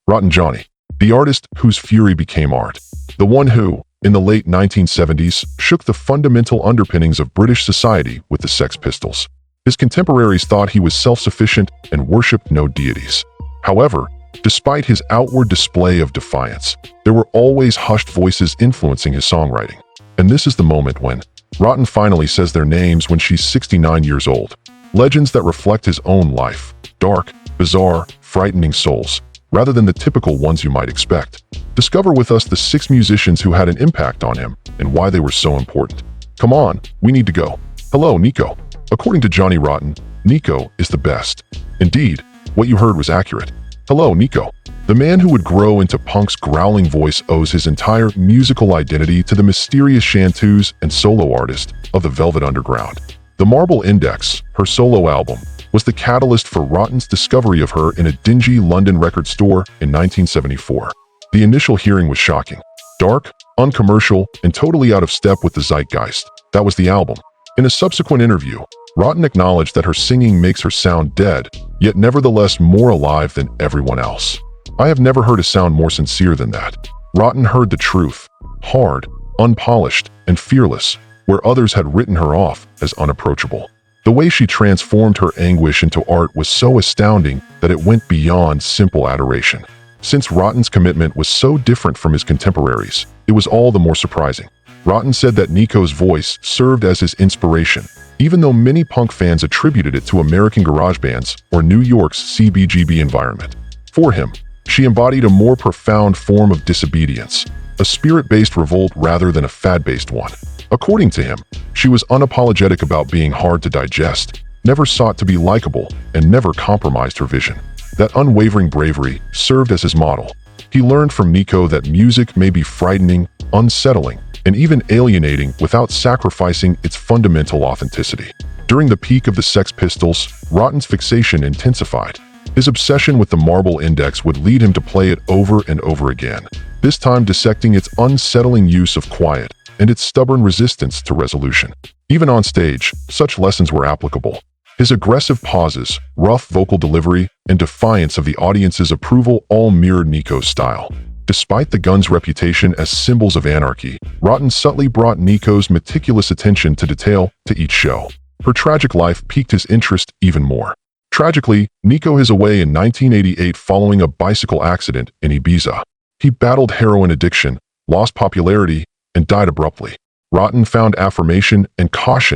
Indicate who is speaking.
Speaker 1: Rotten Johnny, the artist whose fury became art. The one who, in the late 1970s, shook the fundamental underpinnings of British society with the Sex Pistols. His contemporaries thought he was self-sufficient and worshipped no deities. However, despite his outward display of defiance, there were always hushed voices influencing his songwriting. And this is the moment when Rotten finally says their names when she's 69 years old. Legends that reflect his own life. Dark, bizarre, frightening souls, rather than the typical ones you might expect. Discover with us the 6 musicians who had an impact on him and why they were so important. Come on, we need to go. Hello, Nico. According to Johnny Rotten, Nico is the best. Indeed, what you heard was accurate. Hello, Nico. The man who would grow into punk's growling voice owes his entire musical identity to the mysterious chanteuse and solo artist of the Velvet Underground. The Marble Index, her solo album, was the catalyst for Rotten's discovery of her in a dingy London record store in 1974. The initial hearing was shocking. Dark, uncommercial, and totally out of step with the zeitgeist. That was the album. In a subsequent interview, Rotten acknowledged that her singing makes her sound dead, yet nevertheless more alive than everyone else. I have never heard a sound more sincere than that. Rotten heard the truth. Hard, unpolished, and fearless, where others had written her off as unapproachable. The way she transformed her anguish into art was so astounding that it went beyond simple adoration. Since Rotten's commitment was so different from his contemporaries, it was all the more surprising. Rotten said that Nico's voice served as his inspiration, even though many punk fans attributed it to American garage bands or New York's CBGB environment. For him, she embodied a more profound form of disobedience, a spirit-based revolt rather than a fad-based one. According to him, she was unapologetic about being hard to digest, never sought to be likable, and never compromised her vision. That unwavering bravery served as his model. He learned from Nico that music may be frightening, unsettling, and even alienating without sacrificing its fundamental authenticity. During the peak of the Sex Pistols, Rotten's fixation intensified. His obsession with the Marble Index would lead him to play it over and over again, this time dissecting its unsettling use of quiet and its stubborn resistance to resolution. Even on stage, such lessons were applicable. His aggressive pauses, rough vocal delivery, and defiance of the audience's approval all mirrored Nico's style. Despite the Guns' reputation as symbols of anarchy, Rotten subtly brought Nico's meticulous attention to detail to each show. Her tragic life piqued his interest even more. Tragically, Nico is away in 1988 following a bicycle accident in Ibiza. He battled heroin addiction, lost popularity, and died abruptly. Rotten found affirmation and caution